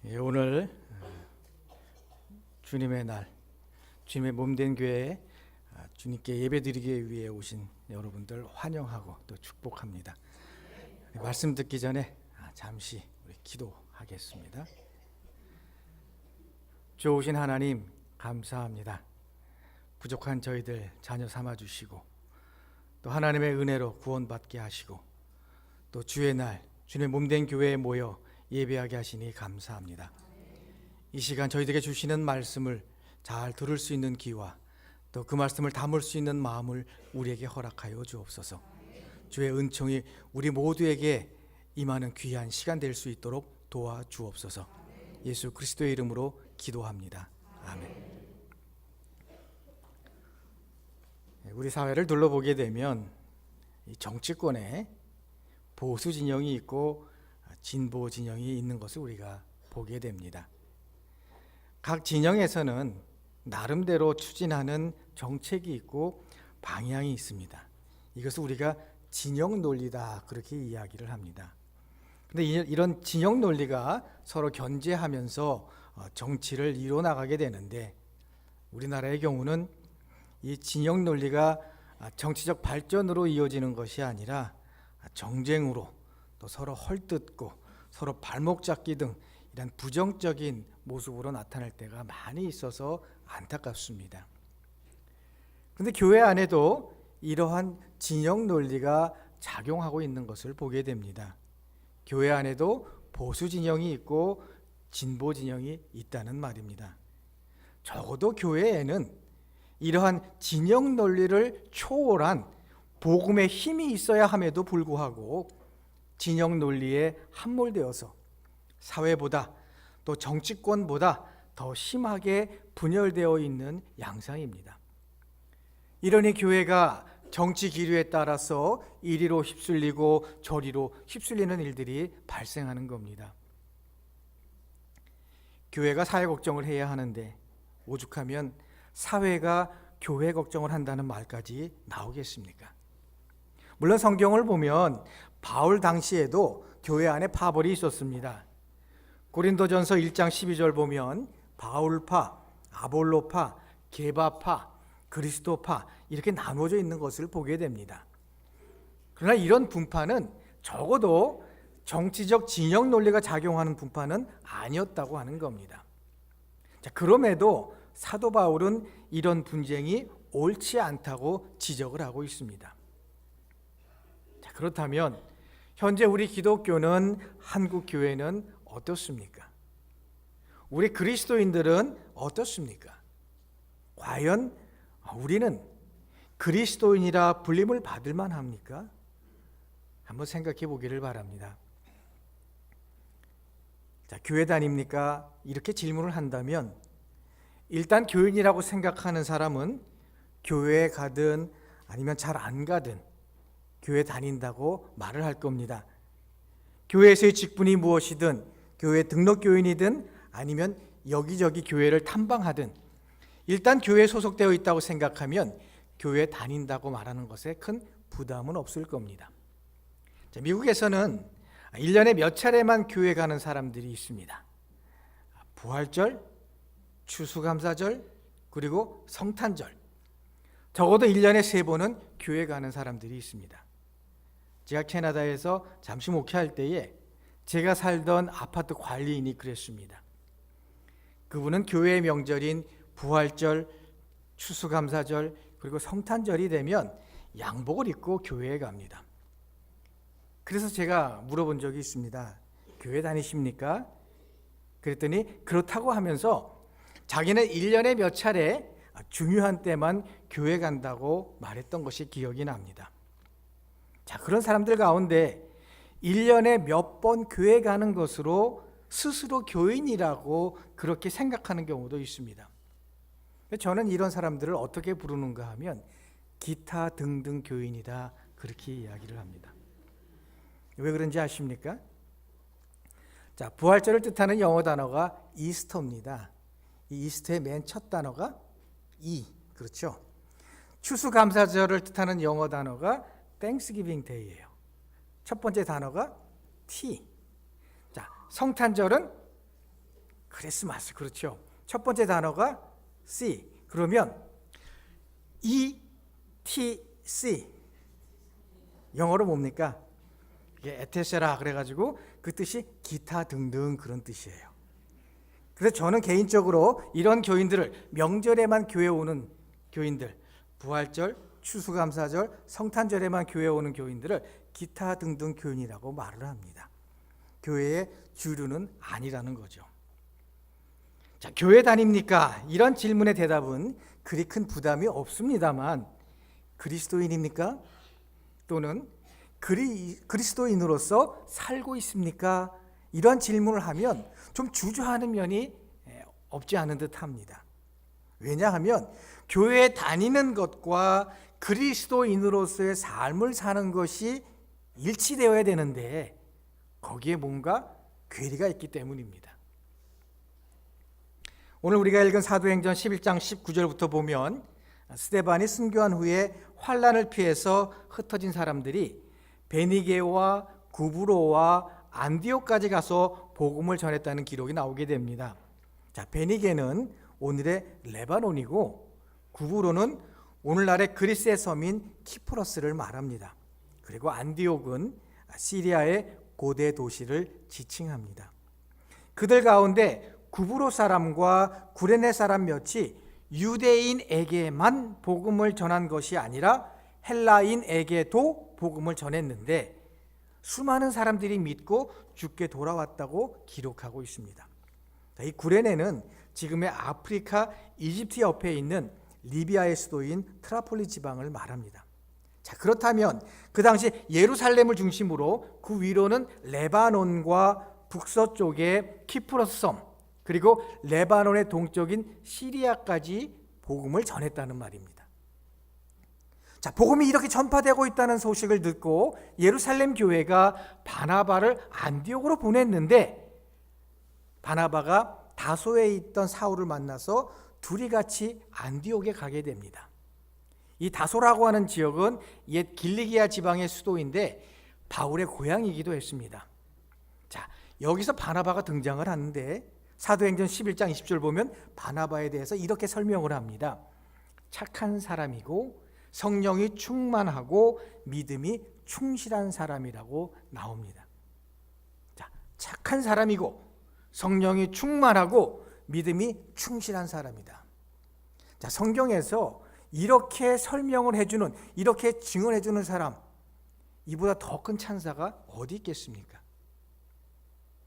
오늘 주님의 날, 주님의 몸된 교회에 주님께 예배드리기 위해 오신 여러분들 환영하고 또 축복합니다. 말씀 듣기 전에 잠시 우리 기도하겠습니다. 좋으신 하나님 감사합니다. 부족한 저희들 자녀 삼아 주시고 또 하나님의 은혜로 구원받게 하시고 또 주의 날 주님의 몸된 교회에 모여 예배하게 하시니 감사합니다. 이 시간 저희들에게 주시는 말씀을 잘 들을 수 있는 귀와 또 그 말씀을 담을 수 있는 마음을 우리에게 허락하여 주옵소서. 주의 은총이 우리 모두에게 임하는 귀한 시간 될 수 있도록 도와주옵소서. 예수 그리스도의 이름으로 기도합니다. 아멘. 우리 사회를 둘러보게 되면 정치권에 보수 진영이 있고 진보 진영이 있는 것을 우리가 보게 됩니다. 각 진영에서는 나름대로 추진하는 정책이 있고 방향이 있습니다. 이것을 우리가 진영 논리다 그렇게 이야기를 합니다. 그런데 이런 진영 논리가 서로 견제하면서 정치를 이뤄나가게 되는데 우리나라의 경우는 이 진영 논리가 정치적 발전으로 이어지는 것이 아니라 정쟁으로 또 서로 헐뜯고 서로 발목 잡기 등 이런 부정적인 모습으로 나타날 때가 많이 있어서 안타깝습니다. 그런데 교회 안에도 이러한 진영 논리가 작용하고 있는 것을 보게 됩니다. 교회 안에도 보수 진영이 있고 진보 진영이 있다는 말입니다. 적어도 교회에는 이러한 진영 논리를 초월한 복음의 힘이 있어야 함에도 불구하고 진영 논리에 함몰되어서 사회보다 또 정치권보다 더 심하게 분열되어 있는 양상입니다. 이러니 교회가 정치 기류에 따라서 이리로 휩쓸리고 저리로 휩쓸리는 일들이 발생하는 겁니다. 교회가 사회 걱정을 해야 하는데 오죽하면 사회가 교회 걱정을 한다는 말까지 나오겠습니까? 물론 성경을 보면 바울 당시에도 교회 안에 파벌이 있었습니다. 고린도전서 1장 12절 보면 바울파, 아볼로파, 게바파, 그리스도파 이렇게 나눠져 있는 것을 보게 됩니다. 그러나 이런 분파는 적어도 정치적 진영 논리가 작용하는 분파는 아니었다고 하는 겁니다. 자, 그럼에도 사도 바울은 이런 분쟁이 옳지 않다고 지적을 하고 있습니다. 자, 그렇다면 현재 우리 기독교는 한국 교회는 어떻습니까? 우리 그리스도인들은 어떻습니까? 과연 우리는 그리스도인이라 불림을 받을 만합니까? 한번 생각해 보기를 바랍니다. 자, 교회 다닙니까? 이렇게 질문을 한다면 일단 교인이라고 생각하는 사람은 교회에 가든 아니면 잘 안 가든 교회 다닌다고 말을 할 겁니다. 교회에서의 직분이 무엇이든 교회 등록교인이든 아니면 여기저기 교회를 탐방하든 일단 교회에 소속되어 있다고 생각하면 교회 다닌다고 말하는 것에 큰 부담은 없을 겁니다. 자, 미국에서는 1년에 몇 차례만 교회 가는 사람들이 있습니다. 부활절, 추수감사절, 그리고 성탄절. 적어도 1년에 3번은 교회 가는 사람들이 있습니다. 제가 캐나다에서 잠시 목회할 때에 제가 살던 아파트 관리인이 그랬습니다. 그분은 교회의 명절인 부활절, 추수감사절, 그리고 성탄절이 되면 양복을 입고 교회에 갑니다. 그래서 제가 물어본 적이 있습니다. 교회 다니십니까? 그랬더니 그렇다고 하면서 자기는 1년에 몇 차례 중요한 때만 교회 간다고 말했던 것이 기억이 납니다. 자, 그런 사람들 가운데 1년에 몇 번 교회 가는 것으로 스스로 교인이라고 그렇게 생각하는 경우도 있습니다. 저는 이런 사람들을 어떻게 부르는가 하면 기타 등등 교인이다 그렇게 이야기를 합니다. 왜 그런지 아십니까? 자, 부활절을 뜻하는 영어 단어가 이스터입니다. 이 이스터의 맨 첫 단어가 그렇죠? 추수감사절을 뜻하는 영어 단어가 Thanksgiving Day예요. 첫 번째 단어가 T. 자, 성탄절은 크리스마스, 그렇죠. 첫 번째 단어가 C. 그러면 ETC, 영어로 뭡니까? 이게 에테세라 그래가지고 그 뜻이 기타 등등 그런 뜻이에요. 그래서 저는 개인적으로 이런 교인들을, 명절에만 교회 오는 교인들, 부활절, 추수감사절, 성탄절에만 교회 오는 교인들을 기타 등등 교인이라고 말을 합니다. 교회의 주류는 아니라는 거죠. 자, 교회 다닙니까? 이런 질문의 대답은 그리 큰 부담이 없습니다만, 그리스도인입니까? 또는 그리스도인으로서 살고 있습니까? 이런 질문을 하면 좀 주저하는 면이 없지 않은 듯 합니다. 왜냐하면 교회에 다니는 것과 그리스도인으로서의 삶을 사는 것이 일치되어야 되는데 거기에 뭔가 괴리가 있기 때문입니다. 오늘 우리가 읽은 사도행전 11장 19절부터 보면 스데반이 순교한 후에 환난을 피해서 흩어진 사람들이 베니게와 구브로와 안디옥까지 가서 복음을 전했다는 기록이 나오게 됩니다. 자, 베니게는 오늘의 레바논이고 구브로는 오늘날의 그리스의 섬인 키프러스를 말합니다. 그리고 안디옥은 시리아의 고대 도시를 지칭합니다. 그들 가운데 구브로 사람과 구레네 사람 몇이 유대인에게만 복음을 전한 것이 아니라 헬라인에게도 복음을 전했는데 수많은 사람들이 믿고 주께 돌아왔다고 기록하고 있습니다. 이 구레네는 지금의 아프리카 이집트 옆에 있는 리비아의 수도인 트라폴리 지방을 말합니다. 자, 그렇다면 그 당시 예루살렘을 중심으로 그 위로는 레바논과 북서쪽의 키프러스 섬, 그리고 레바논의 동쪽인 시리아까지 복음을 전했다는 말입니다. 자, 복음이 이렇게 전파되고 있다는 소식을 듣고 예루살렘 교회가 바나바를 안디옥으로 보냈는데 바나바가 다소에 있던 사울을 만나서 둘이 같이 안디옥에 가게 됩니다. 이 다소라고 하는 지역은 옛 길리기아 지방의 수도인데 바울의 고향이기도 했습니다. 자, 여기서 바나바가 등장을 하는데 사도행전 11장 20절 보면 바나바에 대해서 이렇게 설명을 합니다. 착한 사람이고 성령이 충만하고 믿음이 충실한 사람이라고 나옵니다. 자, 착한 사람이고 성령이 충만하고 믿음이 충실한 사람이다. 자, 성경에서 이렇게 설명을 해주는, 이렇게 증언해주는 사람, 이보다 더 큰 찬사가 어디 있겠습니까?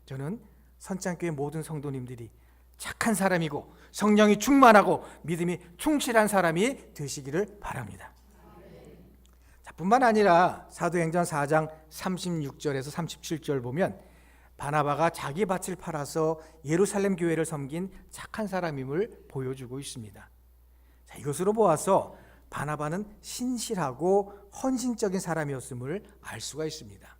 저는 선창교회 모든 성도님들이 착한 사람이고 성령이 충만하고 믿음이 충실한 사람이 되시기를 바랍니다. 자, 뿐만 아니라 사도행전 4장 36절에서 37절 보면 바나바가 자기 밭을 팔아서 예루살렘 교회를 섬긴 착한 사람임을 보여주고 있습니다. 자, 이것으로 보아서 바나바는 신실하고 헌신적인 사람이었음을 알 수가 있습니다.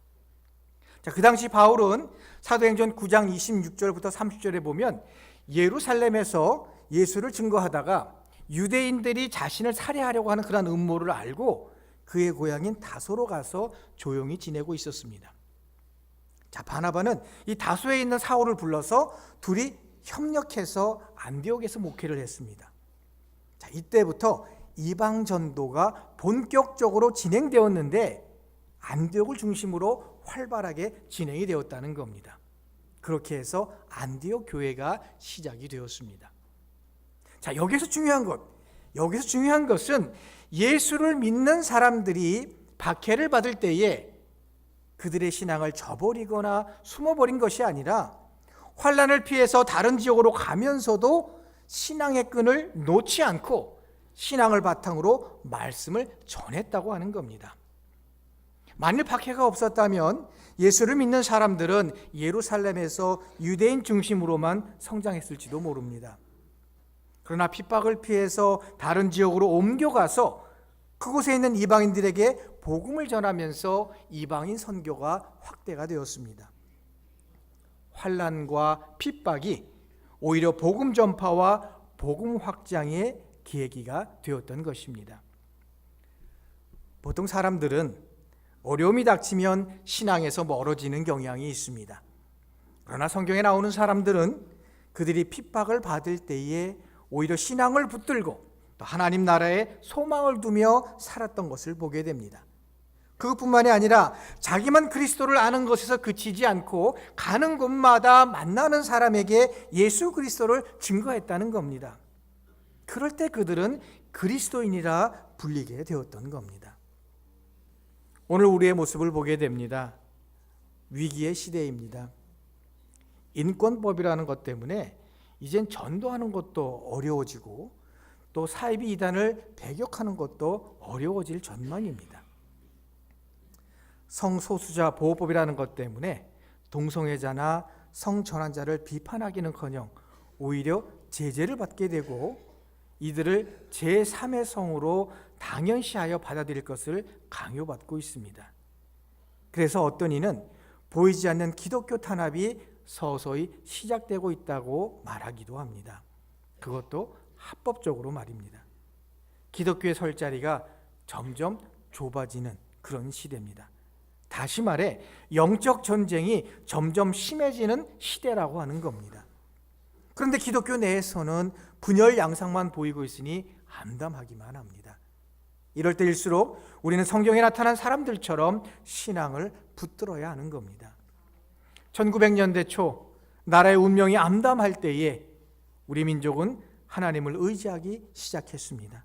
자, 그 당시 바울은 사도행전 9장 26절부터 30절에 보면 예루살렘에서 예수를 증거하다가 유대인들이 자신을 살해하려고 하는 그런 음모를 알고 그의 고향인 다소로 가서 조용히 지내고 있었습니다. 자, 바나바는 이 다소에 있는 사울을 불러서 둘이 협력해서 안디옥에서 목회를 했습니다. 자, 이때부터 이방 전도가 본격적으로 진행되었는데 안디옥을 중심으로 활발하게 진행이 되었다는 겁니다. 그렇게 해서 안디옥 교회가 시작이 되었습니다. 자, 여기서 중요한 것은 예수를 믿는 사람들이 박해를 받을 때에 그들의 신앙을 저버리거나 숨어버린 것이 아니라 환난을 피해서 다른 지역으로 가면서도 신앙의 끈을 놓지 않고 신앙을 바탕으로 말씀을 전했다고 하는 겁니다. 만일 박해가 없었다면 예수를 믿는 사람들은 예루살렘에서 유대인 중심으로만 성장했을지도 모릅니다. 그러나 핍박을 피해서 다른 지역으로 옮겨가서 그곳에 있는 이방인들에게 복음을 전하면서 이방인 선교가 확대가 되었습니다. 환난과 핍박이 오히려 복음 전파와 복음 확장의 계기가 되었던 것입니다. 보통 사람들은 어려움이 닥치면 신앙에서 멀어지는 경향이 있습니다. 그러나 성경에 나오는 사람들은 그들이 핍박을 받을 때에 오히려 신앙을 붙들고 또 하나님 나라에 소망을 두며 살았던 것을 보게 됩니다. 그것뿐만이 아니라 자기만 그리스도를 아는 것에서 그치지 않고 가는 곳마다 만나는 사람에게 예수 그리스도를 증거했다는 겁니다. 그럴 때 그들은 그리스도인이라 불리게 되었던 겁니다. 오늘 우리의 모습을 보게 됩니다. 위기의 시대입니다. 인권법이라는 것 때문에 이젠 전도하는 것도 어려워지고 또 사이비 이단을 배격하는 것도 어려워질 전망입니다. 성소수자 보호법이라는 것 때문에 동성애자나 성전환자를 비판하기는커녕 오히려 제재를 받게 되고 이들을 제3의 성으로 당연시하여 받아들일 것을 강요받고 있습니다. 그래서 어떤 이는 보이지 않는 기독교 탄압이 서서히 시작되고 있다고 말하기도 합니다. 그것도 합법적으로 말입니다. 기독교의 설 자리가 점점 좁아지는 그런 시대입니다. 다시 말해 영적 전쟁이 점점 심해지는 시대라고 하는 겁니다. 그런데 기독교 내에서는 분열 양상만 보이고 있으니 암담하기만 합니다. 이럴 때일수록 우리는 성경에 나타난 사람들처럼 신앙을 붙들어야 하는 겁니다. 1900년대 초 나라의 운명이 암담할 때에 우리 민족은 하나님을 의지하기 시작했습니다.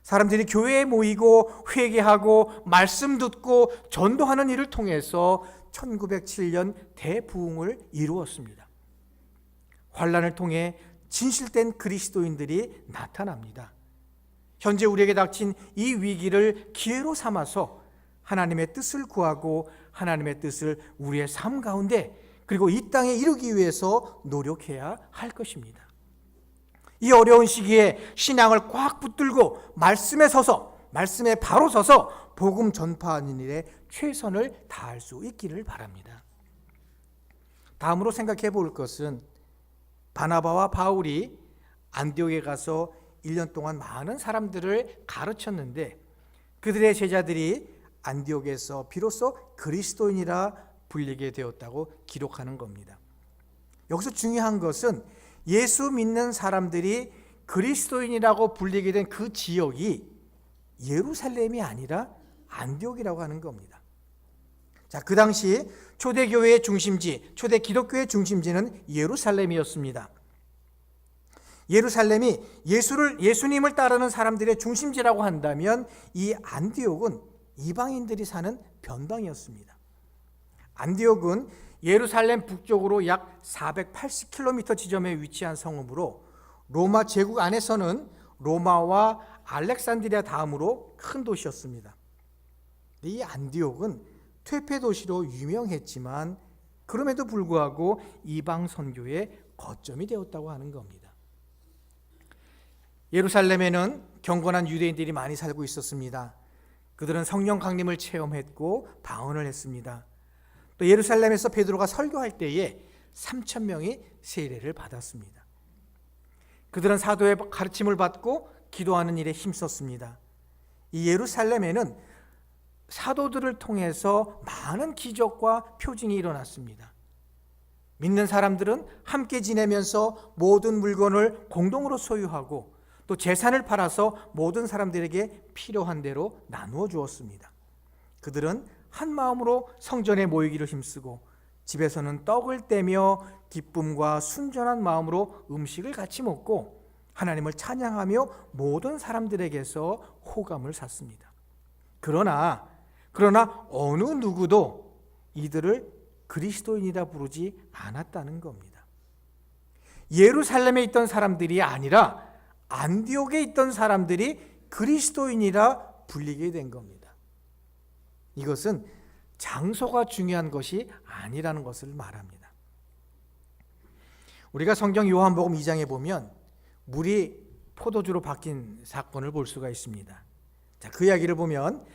사람들이 교회에 모이고 회개하고 말씀 듣고 전도하는 일을 통해서 1907년 대부흥을 이루었습니다. 환난을 통해 진실된 그리스도인들이 나타납니다. 현재 우리에게 닥친 이 위기를 기회로 삼아서 하나님의 뜻을 구하고 하나님의 뜻을 우리의 삶 가운데 그리고 이 땅에 이루기 위해서 노력해야 할 것입니다. 이 어려운 시기에 신앙을 꽉 붙들고 말씀에 서서 말씀에 바로 서서 복음 전파하는 일에 최선을 다할 수 있기를 바랍니다. 다음으로 생각해 볼 것은 바나바와 바울이 안디옥에 가서 1년 동안 많은 사람들을 가르쳤는데 그들의 제자들이 안디옥에서 비로소 그리스도인이라 불리게 되었다고 기록하는 겁니다. 여기서 중요한 것은 예수 믿는 사람들이 그리스도인이라고 불리게 된 그 지역이 예루살렘이 아니라 안디옥이라고 하는 겁니다. 자, 그 당시 초대교회의 중심지, 초대 기독교의 중심지는 예루살렘이었습니다. 예루살렘이 예수님을 따르는 사람들의 중심지라고 한다면 이 안디옥은 이방인들이 사는 변방이었습니다. 안디옥은 예루살렘 북쪽으로 약 480km 지점에 위치한 성읍으로 로마 제국 안에서는 로마와 알렉산드리아 다음으로 큰 도시였습니다. 이 안디옥은 퇴폐 도시로 유명했지만 그럼에도 불구하고 이방 선교의 거점이 되었다고 하는 겁니다. 예루살렘에는 경건한 유대인들이 많이 살고 있었습니다. 그들은 성령 강림을 체험했고 방언을 했습니다. 또 예루살렘에서 베드로가 설교할 때에 3,000명이 세례를 받았습니다. 그들은 사도의 가르침을 받고 기도하는 일에 힘썼습니다. 이 예루살렘에는 사도들을 통해서 많은 기적과 표징이 일어났습니다. 믿는 사람들은 함께 지내면서 모든 물건을 공동으로 소유하고 또 재산을 팔아서 모든 사람들에게 필요한 대로 나누어 주었습니다. 그들은 한 마음으로 성전에 모이기를 힘쓰고 집에서는 떡을 떼며 기쁨과 순전한 마음으로 음식을 같이 먹고 하나님을 찬양하며 모든 사람들에게서 호감을 샀습니다. 그러나 어느 누구도 이들을 그리스도인이라 부르지 않았다는 겁니다. 예루살렘에 있던 사람들이 아니라 안디옥에 있던 사람들이 그리스도인이라 불리게 된 겁니다. 이것은 장소가 중요한 것이 아니라는 것을 말합니다. 우리가 성경 요한복음 2장에 보면 물이 포도주로 바뀐 사건을 볼 수가 있습니다. 자, 그 이야기를 보면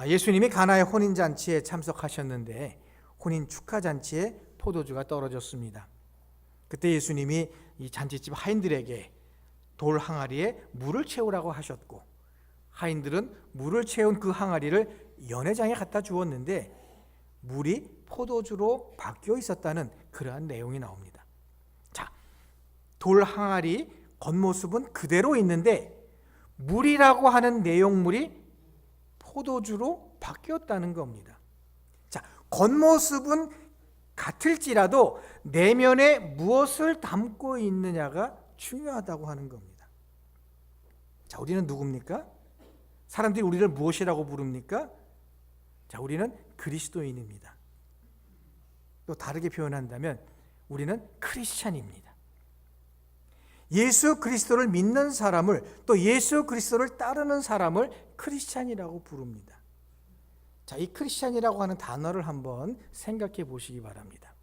예수님이 가나의 혼인잔치에 참석하셨는데 혼인 축하잔치에 포도주가 떨어졌습니다. 그때 예수님이 이 잔치집 하인들에게 돌 항아리에 물을 채우라고 하셨고 하인들은 물을 채운 그 항아리를 연회장에 갖다 주었는데 물이 포도주로 바뀌어 있었다는 그러한 내용이 나옵니다. 자, 돌 항아리 겉모습은 그대로 있는데 물이라고 하는 내용물이 포도주로 바뀌었다는 겁니다. 자, 겉모습은 같을지라도 내면에 무엇을 담고 있느냐가 중요하다고 하는 겁니다. 자, 우리는 누굽니까? 사람들이 우리를 무엇이라고 부릅니까? 자, 우리는 그리스도인입니다. 또 다르게 표현한다면 우리는 크리스찬입니다. 예수 그리스도를 믿는 사람을, 또 예수 그리스도를 따르는 사람을 크리스찬이라고 부릅니다. 자, 이 크리스찬이라고 하는 단어를 한번 생각해 보시기 바랍니다.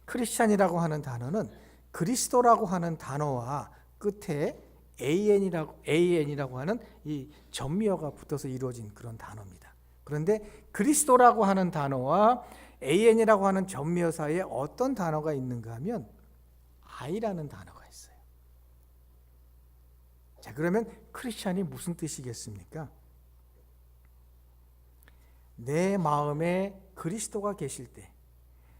크리스찬이라고 하는 단어는 그리스도라고 하는 단어와 끝에 AN이라고 하는 이 전미어가 붙어서 이루어진 그런 단어입니다. 그런데 그리스도라고 하는 단어와 AN이라고 하는 전미어 사이에 어떤 단어가 있는가 하면 I라는 단어가 있어요. 자, 그러면 크리스찬이 무슨 뜻이겠습니까? 내 마음에 그리스도가 계실 때,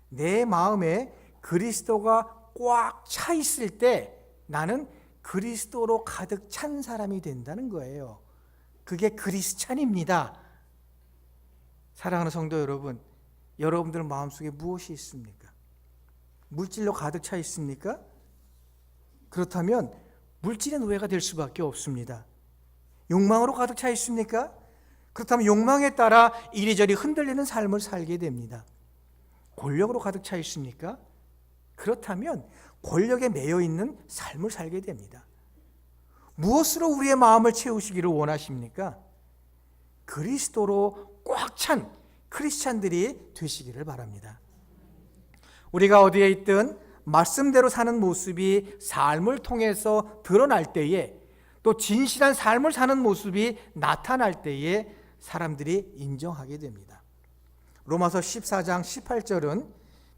내 마음에 그리스도가 꽉 차 있을 때 나는 그리스도로 가득 찬 사람이 된다는 거예요. 그게 크리스찬입니다. 사랑하는 성도 여러분, 여러분들 마음속에 무엇이 있습니까? 물질로 가득 차 있습니까? 그렇다면 물질의 노예가 될 수밖에 없습니다. 욕망으로 가득 차 있습니까? 그렇다면 욕망에 따라 이리저리 흔들리는 삶을 살게 됩니다. 권력으로 가득 차 있습니까? 그렇다면 권력에 매여 있는 삶을 살게 됩니다. 무엇으로 우리의 마음을 채우시기를 원하십니까? 그리스도로 꽉 찬 크리스찬들이 되시기를 바랍니다. 우리가 어디에 있든 말씀대로 사는 모습이 삶을 통해서 드러날 때에, 또 진실한 삶을 사는 모습이 나타날 때에 사람들이 인정하게 됩니다. 로마서 14장 18절은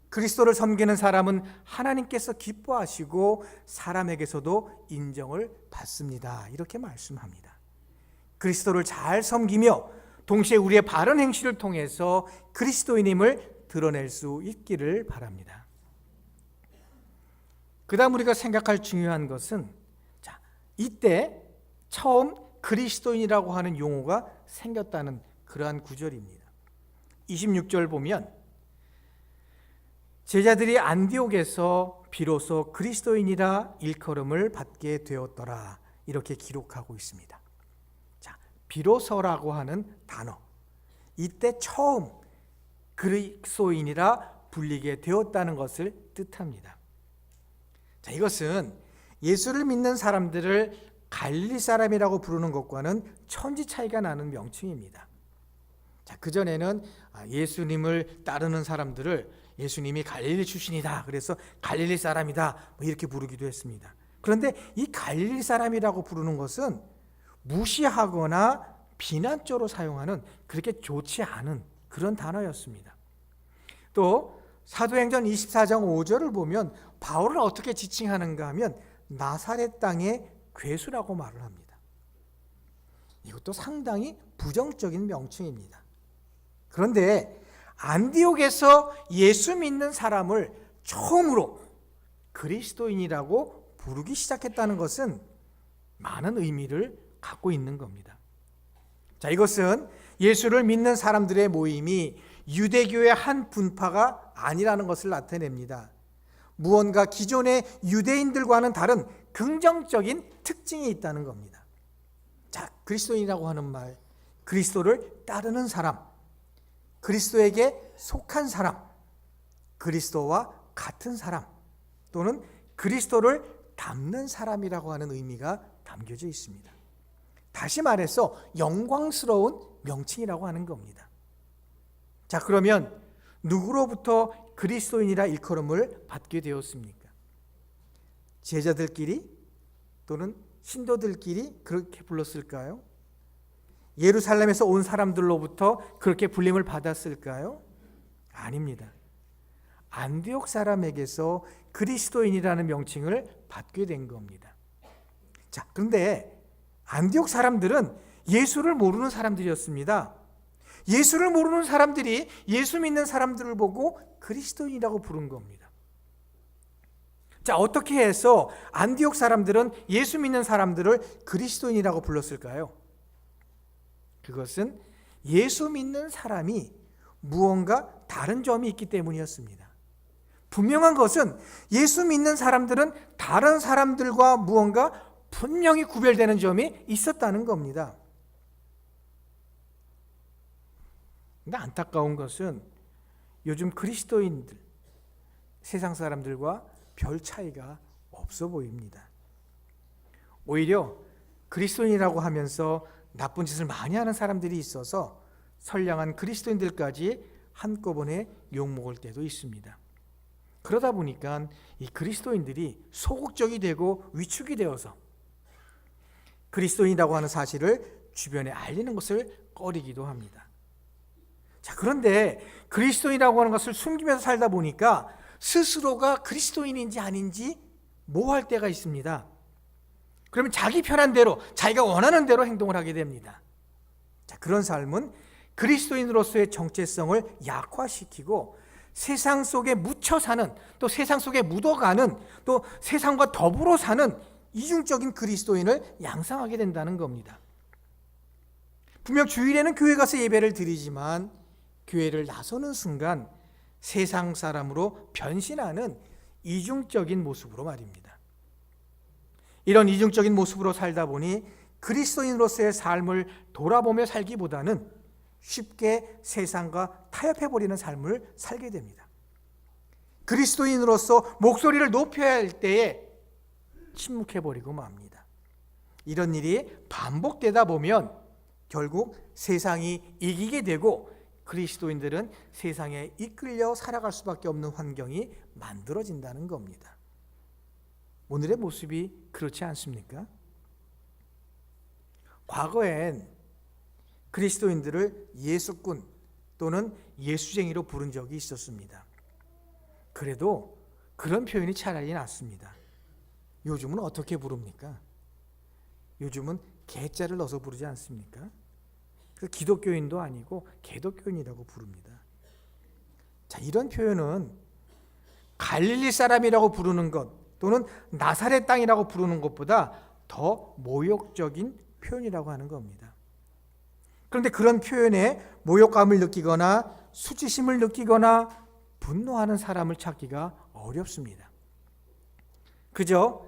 그리스도를 섬기는 사람은 하나님께서 기뻐하시고 사람에게서도 인정을 받습니다. 이렇게 말씀합니다. 그리스도를 잘 섬기며 동시에 우리의 바른 행실을 통해서 그리스도인임을 드러낼 수 있기를 바랍니다. 그 다음 우리가 생각할 중요한 것은, 자, 이때 처음 그리스도인이라고 하는 용어가 생겼다는 그러한 구절입니다. 26절 보면 제자들이 안디옥에서 비로소 그리스도인이라 일컬음을 받게 되었더라, 이렇게 기록하고 있습니다. 자, 비로소라고 하는 단어, 이때 처음 그리스도인이라 불리게 되었다는 것을 뜻합니다. 자, 이것은 예수를 믿는 사람들을 갈릴리 사람이라고 부르는 것과는 천지 차이가 나는 명칭입니다. 자, 그전에는 예수님을 따르는 사람들을 예수님이 갈릴리 출신이다, 그래서 갈릴리 사람이다, 뭐 이렇게 부르기도 했습니다. 그런데 이 갈릴리 사람이라고 부르는 것은 무시하거나 비난조로 사용하는 그렇게 좋지 않은 그런 단어였습니다. 또 사도행전 24장 5절을 보면 바울을 어떻게 지칭하는가 하면 나사렛 땅의 괴수라고 말을 합니다. 이것도 상당히 부정적인 명칭입니다. 그런데 안디옥에서 예수 믿는 사람을 처음으로 그리스도인이라고 부르기 시작했다는 것은 많은 의미를 갖고 있는 겁니다. 자, 이것은 예수를 믿는 사람들의 모임이 유대교의 한 분파가 아니라는 것을 나타냅니다. 무언가 기존의 유대인들과는 다른 긍정적인 특징이 있다는 겁니다. 자, 그리스도인이라고 하는 말, 그리스도를 따르는 사람, 그리스도에게 속한 사람, 그리스도와 같은 사람, 또는 그리스도를 닮는 사람이라고 하는 의미가 담겨져 있습니다. 다시 말해서 영광스러운 명칭이라고 하는 겁니다. 자, 그러면 누구로부터 그리스도인이라 일컬음을 받게 되었습니까? 제자들끼리 또는 신도들끼리 그렇게 불렀을까요? 예루살렘에서 온 사람들로부터 그렇게 불림을 받았을까요? 아닙니다. 안디옥 사람에게서 그리스도인이라는 명칭을 받게 된 겁니다. 자, 그런데 안디옥 사람들은 예수를 모르는 사람들이었습니다. 예수를 모르는 사람들이 예수 믿는 사람들을 보고 그리스도인이라고 부른 겁니다. 자, 어떻게 해서 안디옥 사람들은 예수 믿는 사람들을 그리스도인이라고 불렀을까요? 그것은 예수 믿는 사람이 무언가 다른 점이 있기 때문이었습니다. 분명한 것은 예수 믿는 사람들은 다른 사람들과 무언가 분명히 구별되는 점이 있었다는 겁니다. 근데 안타까운 것은 요즘 그리스도인들, 세상 사람들과 별 차이가 없어 보입니다. 오히려 그리스도인이라고 하면서 나쁜 짓을 많이 하는 사람들이 있어서 선량한 그리스도인들까지 한꺼번에 욕먹을 때도 있습니다. 그러다 보니까 이 그리스도인들이 소극적이 되고 위축이 되어서 그리스도인이라고 하는 사실을 주변에 알리는 것을 꺼리기도 합니다. 자, 그런데 그리스도인이라고 하는 것을 숨기면서 살다 보니까 스스로가 그리스도인인지 아닌지 모호할 때가 있습니다. 그러면 자기 편한 대로, 자기가 원하는 대로 행동을 하게 됩니다. 자, 그런 삶은 그리스도인으로서의 정체성을 약화시키고 세상 속에 묻혀 사는, 또 세상 속에 묻어가는, 또 세상과 더불어 사는 이중적인 그리스도인을 양상하게 된다는 겁니다. 분명 주일에는 교회 가서 예배를 드리지만 교회를 나서는 순간 세상 사람으로 변신하는 이중적인 모습으로 말입니다. 이런 이중적인 모습으로 살다 보니 그리스도인으로서의 삶을 돌아보며 살기보다는 쉽게 세상과 타협해버리는 삶을 살게 됩니다. 그리스도인으로서 목소리를 높여야 할 때에 침묵해버리고 맙니다. 이런 일이 반복되다 보면 결국 세상이 이기게 되고 그리스도인들은 세상에 이끌려 살아갈 수밖에 없는 환경이 만들어진다는 겁니다. 오늘의 모습이 그렇지 않습니까? 과거엔 그리스도인들을 예수꾼 또는 예수쟁이로 부른 적이 있었습니다. 그래도 그런 표현이 차라리 낫습니다. 요즘은 어떻게 부릅니까? 요즘은 개자를 넣어서 부르지 않습니까? 그래서 기독교인도 아니고 개독교인이라고 부릅니다. 자, 이런 표현은 갈릴리 사람이라고 부르는 것 또는 나사렛 땅이라고 부르는 것보다 더 모욕적인 표현이라고 하는 겁니다. 그런데 그런 표현에 모욕감을 느끼거나 수치심을 느끼거나 분노하는 사람을 찾기가 어렵습니다. 그저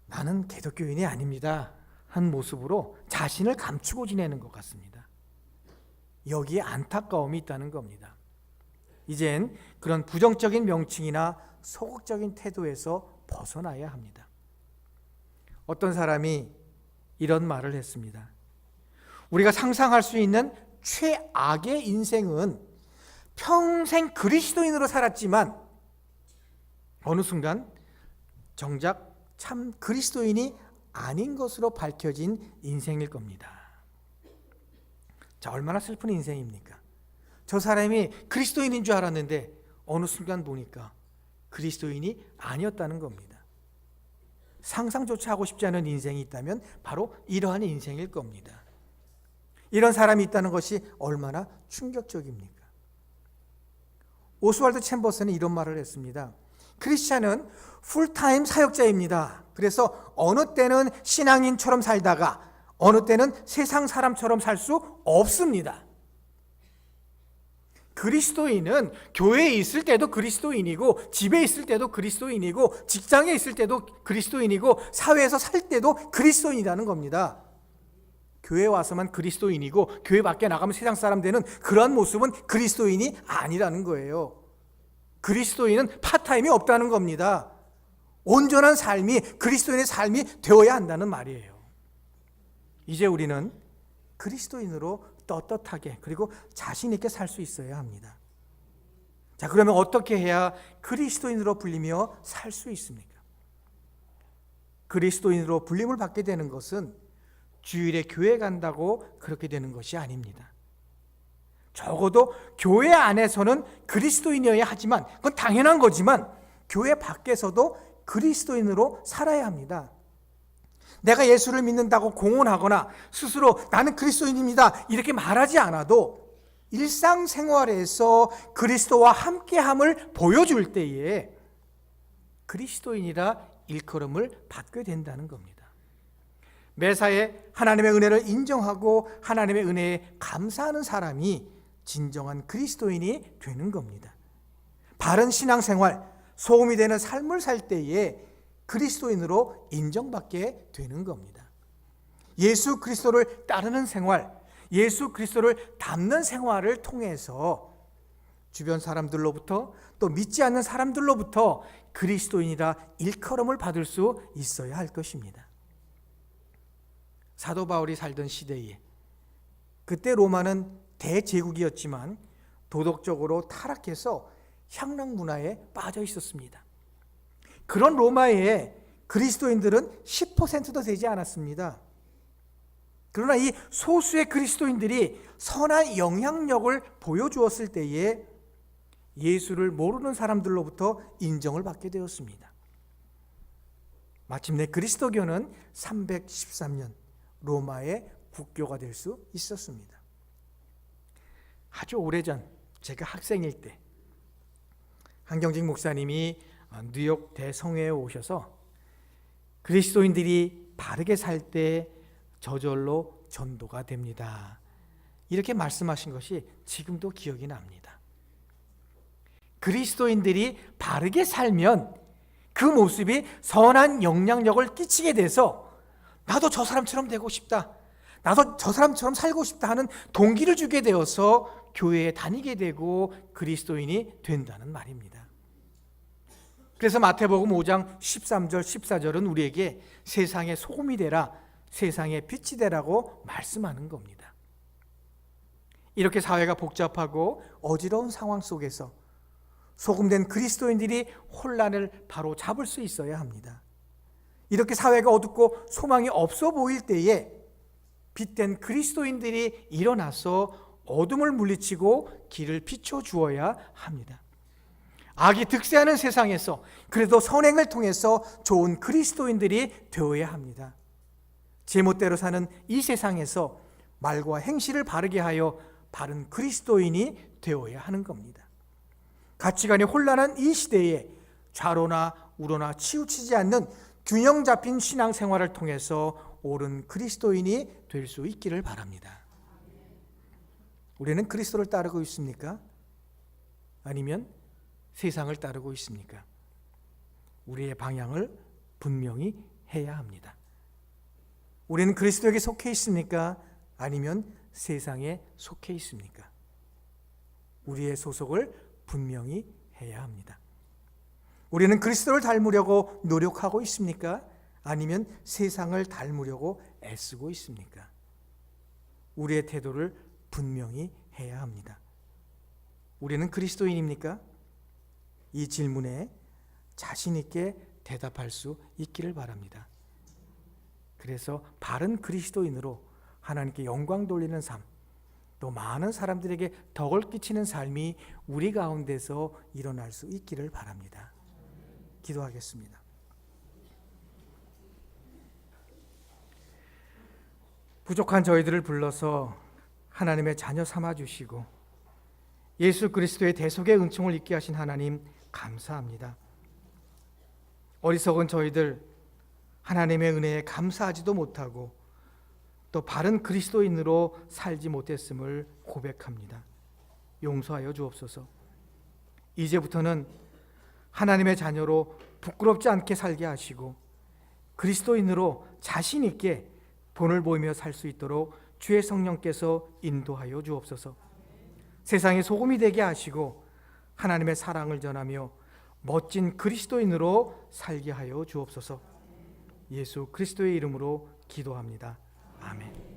나는 개독교인이 아닙니다 한 모습으로 자신을 감추고 지내는 것 같습니다. 여기에 안타까움이 있다는 겁니다. 이젠 그런 부정적인 명칭이나 소극적인 태도에서 벗어나야 합니다. 어떤 사람이 이런 말을 했습니다. 우리가 상상할 수 있는 최악의 인생은 평생 그리스도인으로 살았지만 어느 순간 정작 참 그리스도인이 아닌 것으로 밝혀진 인생일 겁니다. 자, 얼마나 슬픈 인생입니까? 저 사람이 그리스도인인 줄 알았는데 어느 순간 보니까 그리스도인이 아니었다는 겁니다. 상상조차 하고 싶지 않은 인생이 있다면 바로 이러한 인생일 겁니다. 이런 사람이 있다는 것이 얼마나 충격적입니까? 오스왈드 챔버스는 이런 말을 했습니다. 크리스찬은 풀타임 사역자입니다. 그래서 어느 때는 신앙인처럼 살다가 어느 때는 세상 사람처럼 살 수 없습니다. 그리스도인은 교회에 있을 때도 그리스도인이고 집에 있을 때도 그리스도인이고 직장에 있을 때도 그리스도인이고 사회에서 살 때도 그리스도인이라는 겁니다. 교회에 와서만 그리스도인이고 교회 밖에 나가면 세상 사람 되는 그런 모습은 그리스도인이 아니라는 거예요. 그리스도인은 파타임이 없다는 겁니다. 온전한 삶이 그리스도인의 삶이 되어야 한다는 말이에요. 이제 우리는 그리스도인으로 떳떳하게 그리고 자신 있게 살 수 있어야 합니다. 자, 그러면 어떻게 해야 그리스도인으로 불리며 살 수 있습니까? 그리스도인으로 불림을 받게 되는 것은 주일에 교회 간다고 그렇게 되는 것이 아닙니다. 적어도 교회 안에서는 그리스도인이어야 하지만 그건 당연한 거지만 교회 밖에서도 그리스도인으로 살아야 합니다. 내가 예수를 믿는다고 공언하거나 스스로 나는 그리스도인입니다 이렇게 말하지 않아도 일상생활에서 그리스도와 함께함을 보여줄 때에 그리스도인이라 일컬음을 받게 된다는 겁니다. 매사에 하나님의 은혜를 인정하고 하나님의 은혜에 감사하는 사람이 진정한 그리스도인이 되는 겁니다. 바른 신앙생활, 소금이 되는 삶을 살 때에 그리스도인으로 인정받게 되는 겁니다. 예수 그리스도를 따르는 생활, 예수 그리스도를 닮는 생활을 통해서 주변 사람들로부터 또 믿지 않는 사람들로부터 그리스도인이라 일컬음을 받을 수 있어야 할 것입니다. 사도 바울이 살던 시대에, 그때 로마는 대제국이었지만 도덕적으로 타락해서 향락 문화에 빠져 있었습니다. 그런 로마에 그리스도인들은 10%도 되지 않았습니다. 그러나 이 소수의 그리스도인들이 선한 영향력을 보여주었을 때에 예수를 모르는 사람들로부터 인정을 받게 되었습니다. 마침내 그리스도교는 313년 로마의 국교가 될 수 있었습니다. 아주 오래전 제가 학생일 때 한경직 목사님이 뉴욕 대성회에 오셔서 그리스도인들이 바르게 살 때 저절로 전도가 됩니다, 이렇게 말씀하신 것이 지금도 기억이 납니다. 그리스도인들이 바르게 살면 그 모습이 선한 영향력을 끼치게 돼서 나도 저 사람처럼 되고 싶다, 나도 저 사람처럼 살고 싶다 하는 동기를 주게 되어서 교회에 다니게 되고 그리스도인이 된다는 말입니다. 그래서 마태복음 5장 13절 14절은 우리에게 세상의 소금이 되라, 세상의 빛이 되라고 말씀하는 겁니다. 이렇게 사회가 복잡하고 어지러운 상황 속에서 소금된 그리스도인들이 혼란을 바로 잡을 수 있어야 합니다. 이렇게 사회가 어둡고 소망이 없어 보일 때에 빛된 그리스도인들이 일어나서 어둠을 물리치고 길을 비춰주어야 합니다. 악이 득세하는 세상에서 그래도 선행을 통해서 좋은 그리스도인들이 되어야 합니다. 제멋대로 사는 이 세상에서 말과 행실을 바르게 하여 바른 그리스도인이 되어야 하는 겁니다. 가치관이 혼란한 이 시대에 좌로나 우로나 치우치지 않는 균형 잡힌 신앙생활을 통해서 옳은 그리스도인이 될 수 있기를 바랍니다. 우리는 그리스도를 따르고 있습니까? 아니면 세상을 따르고 있습니까? 우리의 방향을 분명히 해야 합니다. 우리는 그리스도에게 속해 있습니까? 아니면 세상에 속해 있습니까? 우리의 소속을 분명히 해야 합니다. 우리는 그리스도를 닮으려고 노력하고 있습니까? 아니면 세상을 닮으려고 애쓰고 있습니까? 우리의 태도를 분명히 해야 합니다. 우리는 그리스도인입니까? 이 질문에 자신 있게 대답할 수 있기를 바랍니다. 그래서 바른 그리스도인으로 하나님께 영광 돌리는 삶, 또 많은 사람들에게 덕을 끼치는 삶이 우리 가운데서 일어날 수 있기를 바랍니다. 기도하겠습니다. 부족한 저희들을 불러서 하나님의 자녀 삼아주시고 예수 그리스도의 대속의 은총을 잊게 하신 하나님 감사합니다. 어리석은 저희들 하나님의 은혜에 감사하지도 못하고 또 바른 그리스도인으로 살지 못했음을 고백합니다. 용서하여 주옵소서. 이제부터는 하나님의 자녀로 부끄럽지 않게 살게 하시고 그리스도인으로 자신 있게 본을 보이며 살 수 있도록 주의 성령께서 인도하여 주옵소서. 세상의 소금이 되게 하시고 하나님의 사랑을 전하며 멋진 그리스도인으로 살게 하여 주옵소서. 예수 그리스도의 이름으로 기도합니다. 아멘.